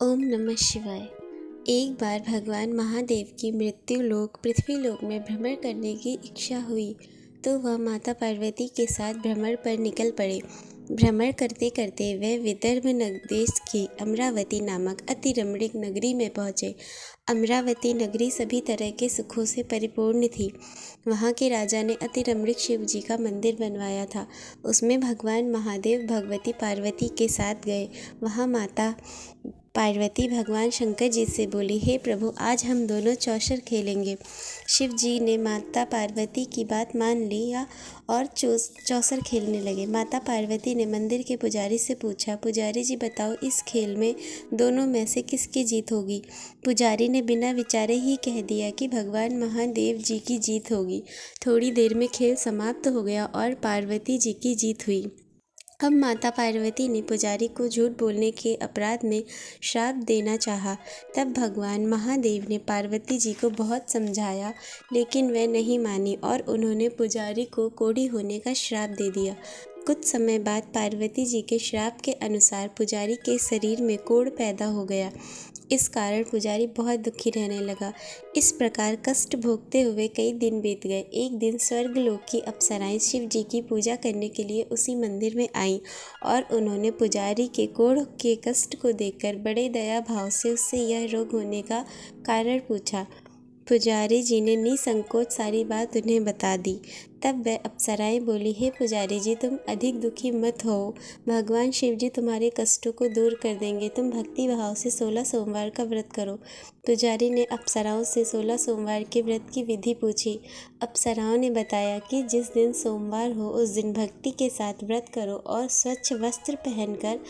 ओम नमः शिवाय। एक बार भगवान महादेव की मृत्यु लोक पृथ्वी लोक में भ्रमण करने की इच्छा हुई तो वह माता पार्वती के साथ भ्रमण पर निकल पड़े। भ्रमण करते करते वे विदर्भ देश की अमरावती नामक अति रमणीक नगरी में पहुँचे। अमरावती नगरी सभी तरह के सुखों से परिपूर्ण थी। वहाँ के राजा ने अति रमणीक शिव जी का मंदिर बनवाया था। उसमें भगवान महादेव भगवती पार्वती के साथ गए। वहाँ माता पार्वती भगवान शंकर जी से बोली, हे प्रभु, आज हम दोनों चौसर खेलेंगे। शिव जी ने माता पार्वती की बात मान लिया और चौसर खेलने लगे। माता पार्वती ने मंदिर के पुजारी से पूछा, पुजारी जी बताओ, इस खेल में दोनों में से किसकी जीत होगी? पुजारी ने बिना विचारे ही कह दिया कि भगवान महादेव जी की जीत होगी। थोड़ी देर में खेल समाप्त हो गया और पार्वती जी की जीत हुई। अब माता पार्वती ने पुजारी को झूठ बोलने के अपराध में श्राप देना चाहा। तब भगवान महादेव ने पार्वती जी को बहुत समझाया, लेकिन वह नहीं मानी और उन्होंने पुजारी को कोढ़ी होने का श्राप दे दिया। कुछ समय बाद पार्वती जी के श्राप के अनुसार पुजारी के शरीर में कोढ़ पैदा हो गया। इस कारण पुजारी बहुत दुखी रहने लगा। इस प्रकार कष्ट भोगते हुए कई दिन बीत गए। एक दिन स्वर्गलोक की अप्सराएं शिव जी की पूजा करने के लिए उसी मंदिर में आईं और उन्होंने पुजारी के कोढ़ के कष्ट को देखकर बड़े दया भाव से उससे यह रोग होने का कारण पूछा। पुजारी जी ने निसंकोच सारी बात उन्हें बता दी। तब वह अप्सराएं बोली, हे पुजारी जी, तुम अधिक दुखी मत हो, भगवान शिव जी तुम्हारे कष्टों को दूर कर देंगे। तुम भक्ति भाव से 16 सोमवार का व्रत करो। पुजारी ने अप्सराओं से 16 सोमवार के व्रत की विधि पूछी। अप्सराओं ने बताया कि जिस दिन सोमवार हो उस दिन भक्ति के साथ व्रत करो और स्वच्छ वस्त्र पहनकर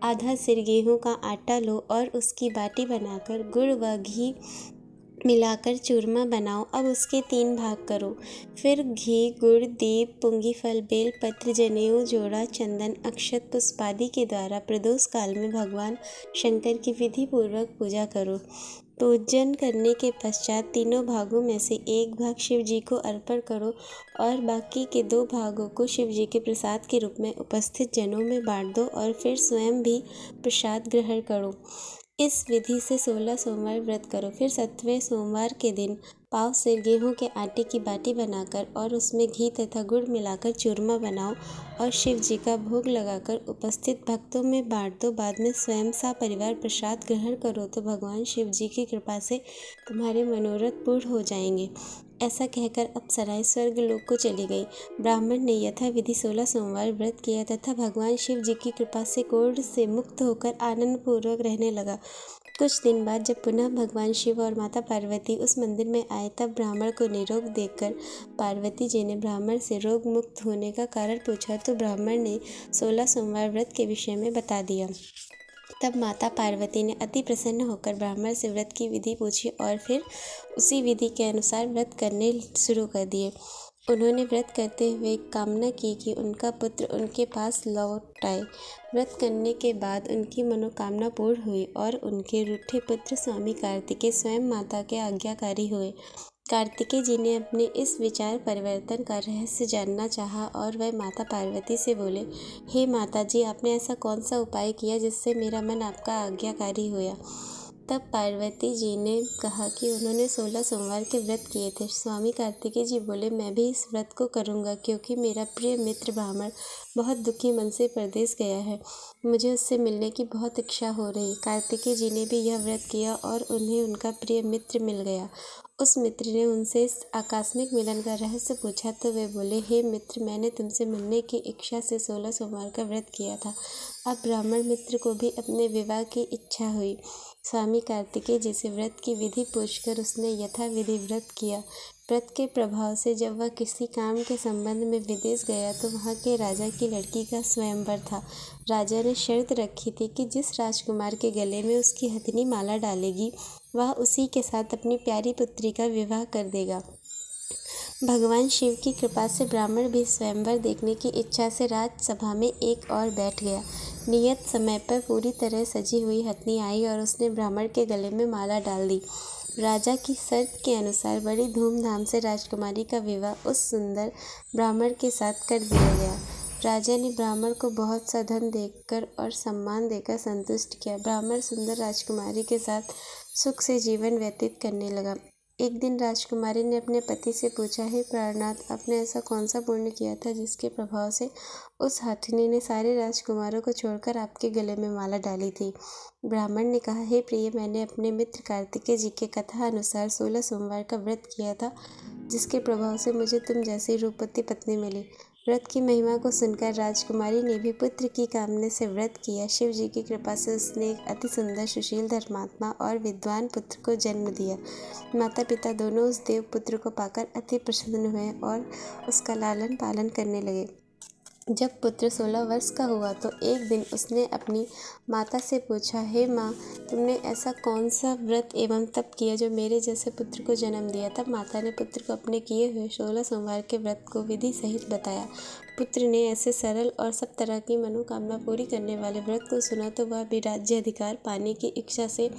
आधा सिर गेहूँ का आटा लो और उसकी बाटी बनाकर गुड़ व घी मिलाकर चूरमा बनाओ। अब उसके 3 भाग करो। फिर घी, गुड़, दीप, पुंगी फल, बेल पत्र, जनेऊ, जोड़ा, चंदन, अक्षत, पुष्प आदि के द्वारा प्रदोष काल में भगवान शंकर की विधि पूर्वक पूजा करो। पूजन करने के पश्चात तीनों भागों में से एक भाग शिव जी को अर्पण करो और बाकी के 2 भागों को शिव जी के प्रसाद के रूप में उपस्थित जनों में बांट दो और फिर स्वयं भी प्रसाद ग्रहण करो। इस विधि से 16 सोमवार व्रत करो। फिर 7वें सोमवार के दिन पाव से गेहूं के आटे की बाटी बनाकर और उसमें घी तथा गुड़ मिलाकर चूरमा बनाओ और शिव जी का भोग लगाकर उपस्थित भक्तों में बांट दो। बाद में स्वयं परिवार प्रसाद ग्रहण करो तो भगवान शिव जी की कृपा से तुम्हारे मनोरथ पूर्ण हो जाएंगे। ऐसा कहकर अप्सराएं स्वर्गलोक को चली गई। ब्राह्मण ने यथाविधि 16 सोमवार व्रत किया तथा भगवान शिव जी की कृपा से कोढ़ से मुक्त होकर आनंद पूर्वक रहने लगा। कुछ दिन बाद जब पुनः भगवान शिव और माता पार्वती उस मंदिर में आए तब ब्राह्मण को निरोग देखकर पार्वती जी ने ब्राह्मण से रोग मुक्त होने का कारण पूछा तो ब्राह्मण ने 16 सोमवार व्रत के विषय में बता दिया। तब माता पार्वती ने अति प्रसन्न होकर ब्राह्मण से व्रत की विधि पूछी और फिर उसी विधि के अनुसार व्रत करने शुरू कर दिए। उन्होंने व्रत करते हुए कामना की कि उनका पुत्र उनके पास लौट आए। व्रत करने के बाद उनकी मनोकामना पूर्ण हुई और उनके रूठे पुत्र स्वामी कार्तिकेय स्वयं माता के आज्ञाकारी हुए। कार्तिकेय जी ने अपने इस विचार परिवर्तन का रहस्य जानना चाहा और वह माता पार्वती से बोले, हे माता जी, आपने ऐसा कौन सा उपाय किया जिससे मेरा मन आपका आज्ञाकारी हुआ? तब पार्वती जी ने कहा कि उन्होंने 16 सोमवार के व्रत किए थे। स्वामी कार्तिकेय जी बोले, मैं भी इस व्रत को करूँगा क्योंकि मेरा प्रिय मित्र ब्राह्मण बहुत दुखी मन से परदेश गया है। मुझे उससे मिलने की बहुत इच्छा हो रही। कार्तिकेय जी ने भी यह व्रत किया और उन्हें उनका प्रिय मित्र मिल गया। उस मित्र ने उनसे इस आकस्मिक मिलन का रहस्य पूछा तो वे बोले, हे मित्र, मैंने तुमसे मिलने की इच्छा से 16 सोमवार का व्रत किया था। अब ब्राह्मण मित्र को भी अपने विवाह की इच्छा हुई। स्वामी कार्तिकेय जी से व्रत की विधि पूछकर उसने यथाविधि व्रत किया। व्रत के प्रभाव से जब वह किसी काम के संबंध में विदेश गया तो वहाँ के राजा की लड़की का स्वयंवर था। राजा ने शर्त रखी थी कि जिस राजकुमार के गले में उसकी हथनी माला डालेगी वह उसी के साथ अपनी प्यारी पुत्री का विवाह कर देगा। भगवान शिव की कृपा से ब्राह्मण भी स्वयंवर देखने की इच्छा से राजसभा में एक और बैठ गया। नियत समय पर पूरी तरह सजी हुई हथनी आई और उसने ब्राह्मण के गले में माला डाल दी। राजा की शर्त के अनुसार बड़ी धूमधाम से राजकुमारी का विवाह उस सुंदर ब्राह्मण के साथ कर दिया गया। राजा ने ब्राह्मण को बहुत सा धन देकर और सम्मान देकर संतुष्ट किया। ब्राह्मण सुंदर राजकुमारी के साथ सुख से जीवन व्यतीत करने लगा। एक दिन राजकुमारी ने अपने पति से पूछा, हे प्राणनाथ, आपने ऐसा कौन सा पुण्य किया था जिसके प्रभाव से उस हाथिनी ने सारे राजकुमारों को छोड़कर आपके गले में माला डाली थी? ब्राह्मण ने कहा, हे प्रिय, मैंने अपने मित्र कार्तिकेय जी के कथा अनुसार 16 सोमवार का व्रत किया था, जिसके प्रभाव से मुझे तुम जैसी रूपवती पत्नी मिली। व्रत की महिमा को सुनकर राजकुमारी ने भी पुत्र की कामना से व्रत किया। शिव जी की कृपा से उसने एक अति सुंदर, सुशील, धर्मात्मा और विद्वान पुत्र को जन्म दिया। माता पिता दोनों उस देव पुत्र को पाकर अति प्रसन्न हुए और उसका लालन पालन करने लगे। जब पुत्र 16 वर्ष का हुआ तो एक दिन उसने अपनी माता से पूछा, हे माँ, तुमने ऐसा कौन सा व्रत एवं तप किया जो मेरे जैसे पुत्र को जन्म दिया? तब माता ने पुत्र को अपने किए हुए 16 सोमवार के व्रत को विधि सहित बताया। पुत्र ने ऐसे सरल और सब तरह की मनोकामना पूरी करने वाले व्रत को सुना तो वह भी राज्य अधिकार पाने की इच्छा से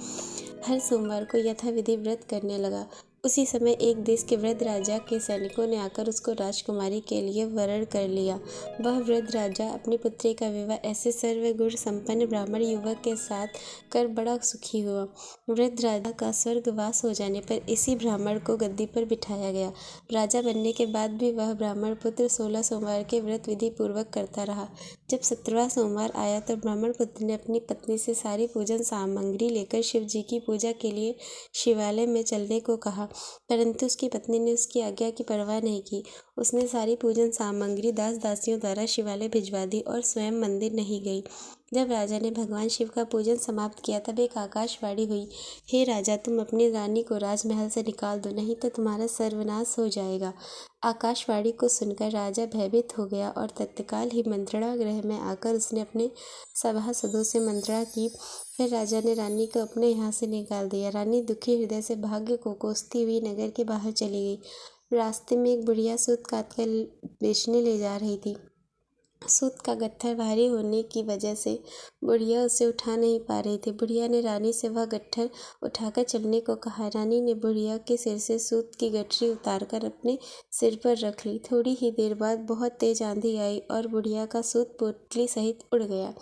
हर सोमवार को यथाविधि व्रत करने लगा। उसी समय एक देश के वृद्ध राजा के सैनिकों ने आकर उसको राजकुमारी के लिए वरण कर लिया। वह वृद्ध राजा अपनी पुत्री का विवाह ऐसे सर्वगुण संपन्न ब्राह्मण युवक के साथ कर बड़ा सुखी हुआ। वृद्ध राजा का स्वर्गवास हो जाने पर इसी ब्राह्मण को गद्दी पर बिठाया गया। राजा बनने के बाद भी वह ब्राह्मण पुत्र 16 सोमवार के व्रत विधि पूर्वक करता रहा। जब 17वां सोमवार आया तो ब्राह्मण पुत्र ने अपनी पत्नी से सारी पूजन सामग्री लेकर शिव जी की पूजा के लिए शिवालय में चलने को कहा, परंतु उसकी पत्नी ने उसकी आज्ञा की परवाह नहीं की। उसने सारी पूजन सामग्री दास दासियों द्वारा शिवालय भिजवा दी और स्वयं मंदिर नहीं गई। जब राजा ने भगवान शिव का पूजन समाप्त किया तब एक आकाशवाणी हुई, हे राजा, तुम अपनी रानी को राजमहल से निकाल दो, नहीं तो तुम्हारा सर्वनाश हो जाएगा। आकाशवाणी को सुनकर राजा भयभीत हो गया और तत्काल ही मंत्रणा गृह में आकर उसने अपने सभासदों से मंत्रणा की। फिर राजा ने रानी को अपने यहाँ से निकाल दिया। रानी दुखी हृदय से भाग्य को कोसती हुई नगर के बाहर चली गई। रास्ते में एक बुढ़िया सूत काटकर बेचने ले जा रही थी। सूत का गट्ठर भारी होने की वजह से बुढ़िया उसे उठा नहीं पा रही थी। बुढ़िया ने रानी से वह गट्ठर उठाकर चलने को कहा। रानी ने बुढ़िया के सिर से सूत की गठरी उतारकर अपने सिर पर रख ली। थोड़ी ही देर बाद बहुत तेज आंधी आई और बुढ़िया का सूत पोटली सहित उड़ गया।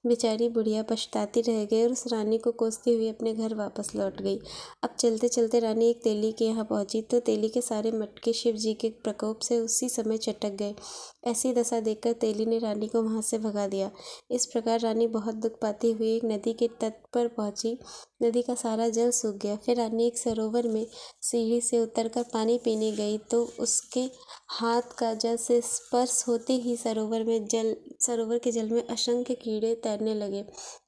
बेचारी बुढ़िया पछताती रह गई और उस रानी को कोसती हुई अपने घर वापस लौट गई। अब चलते चलते रानी एक तेली के यहाँ पहुंची तो तेली के सारे मटके शिव जी के प्रकोप से उसी समय चटक गए। ऐसी दशा देखकर तेली ने रानी को वहां से भगा दिया। इस प्रकार रानी बहुत दुख पाती हुई एक नदी के तट पर पहुंची। नदी का सारा जल सूख गया। फिर रानी एक सरोवर में सीढ़ी से उतरकर पानी पीने गई तो उसके हाथ का जल से स्पर्श होते ही सरोवर के जल में असंख्य कीड़े तैरने लगे।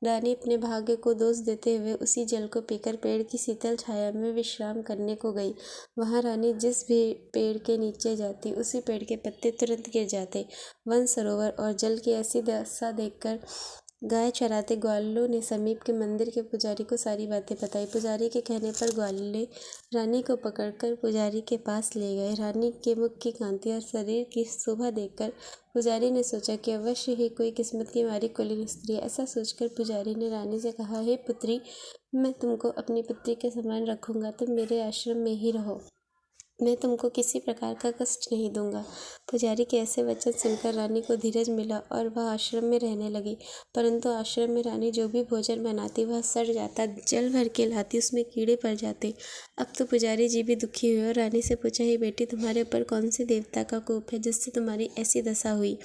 रानी अपने भाग्य को दोष देते हुए उसी जल को पीकर पेड़ की शीतल छाया में विश्राम करने को गई। वहां रानी जिस भी पेड़ के नीचे जाती उसी पेड़ के पत्ते तुरंत गिर जाते। वन, सरोवर और जल की ऐसी दशा देखकर गाय चराते ग्वालों ने समीप के मंदिर के पुजारी को सारी बातें बताई। पुजारी के कहने पर ग्वाले रानी को पकड़कर पुजारी के पास ले गए। रानी के मुख की कांति और शरीर की शोभा देखकर पुजारी ने सोचा कि अवश्य ही कोई किस्मत की मारी कुलीन स्त्री है। ऐसा सोचकर पुजारी ने रानी से कहा, हे पुत्री, मैं तुमको अपनी पुत्री के समान रखूंगा, तुम मेरे आश्रम में ही रहो, मैं तुमको किसी प्रकार का कष्ट नहीं दूंगा। पुजारी के ऐसे वचन सुनकर रानी को धीरज मिला और वह आश्रम में रहने लगी। परंतु आश्रम में रानी जो भी भोजन बनाती वह सड़ जाता, जल भर के लाती उसमें कीड़े पड़ जाते। अब तो पुजारी जी भी दुखी हुए और रानी से पूछा, हे बेटी, तुम्हारे ऊपर कौन से देवता का कोप है जिससे तुम्हारी ऐसी दशा हुई?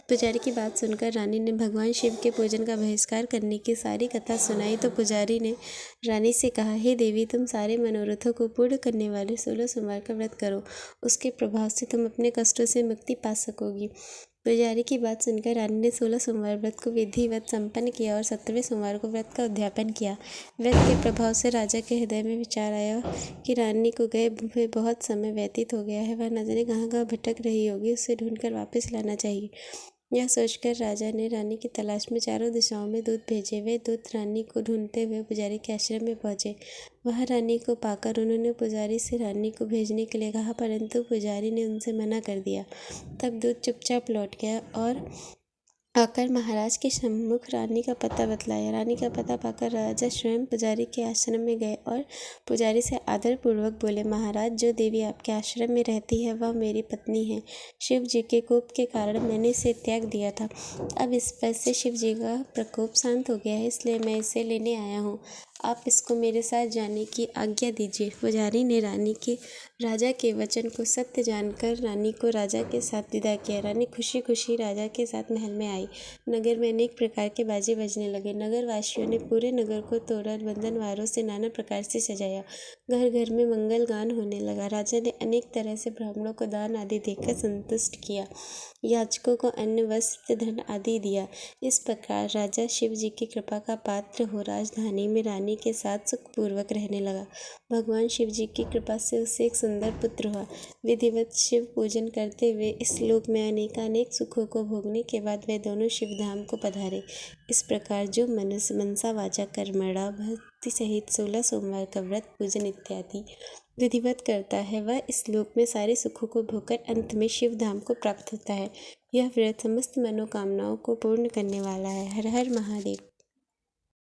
पुजारी की बात सुनकर रानी ने भगवान शिव के पूजन का बहिष्कार करने की सारी कथा सुनाई तो पुजारी ने रानी से कहा, हे देवी, तुम सारे मनोरथों को पूर्ण करने वाले 16 सोमवार का व्रत करो, उसके प्रभाव से तुम अपने कष्टों से मुक्ति पा सकोगी। पुजारी की बात सुनकर रानी ने 16 सोमवार व्रत को विधिवत संपन्न किया और 17वें सोमवार को व्रत का उद्यापन किया। व्रत के प्रभाव से राजा के हृदय में विचार आया कि रानी को गए हुए बहुत समय व्यतीत हो गया है, वह न जाने कहाँ कहाँ भटक रही होगी, उसे ढूंढकर वापस लाना चाहिए। यह सोचकर राजा ने रानी की तलाश में चारों दिशाओं में दूत भेजे। वे दूत रानी को ढूंढते हुए पुजारी के आश्रम में पहुंचे। वहां रानी को पाकर उन्होंने पुजारी से रानी को भेजने के लिए कहा, परंतु पुजारी ने उनसे मना कर दिया। तब दूत चुपचाप लौट गया और आकर महाराज के सम्मुख रानी का पता बतलाया। रानी का पता पाकर राजा स्वयं पुजारी के आश्रम में गए और पुजारी से आदर पूर्वक बोले, महाराज, जो देवी आपके आश्रम में रहती है वह मेरी पत्नी है। शिव जी के कोप के कारण मैंने इसे त्याग दिया था। अब इस पर से शिव जी का प्रकोप शांत हो गया है, इसलिए मैं इसे लेने आया हूँ। आप इसको मेरे साथ जाने की आज्ञा दीजिए। पुजारी ने राजा के वचन को सत्य जानकर रानी को राजा के साथ विदा किया। रानी खुशी खुशी राजा के साथ महल में आई। नगर में अनेक प्रकार के बाजे बजने लगे। नगर वासियों ने पूरे नगर को तोरण बंधनवारों से नाना प्रकार से सजाया। घर घर में मंगल गान होने लगा। राजा ने अनेक तरह से ब्राह्मणों को दान आदि देकर संतुष्ट किया। याचकों को अन्न वस्त्र धन आदि दिया। इस प्रकार राजा शिव जी की कृपा का पात्र हो राजधानी में रानी के साथ सुखपूर्वक रहने लगा। भगवान शिव जी की कृपा से उसे एक सुंदर पुत्र हुआ। विधिवत शिव पूजन करते हुए इस लोक में अनेकानेक सुखों को भोगने के बाद वे दोनों शिव धाम को पधारे। इस प्रकार जो मनुष्य मनसा वाचा कर्मणा भक्ति सहित 16 सोमवार का व्रत पूजन इत्यादि विधिवत करता है, वह इस लोक में सारे सुखों को भोगकर अंत में शिव धाम को प्राप्त होता है। यह व्रत समस्त मनोकामनाओं को पूर्ण करने वाला है। हर हर महादेव।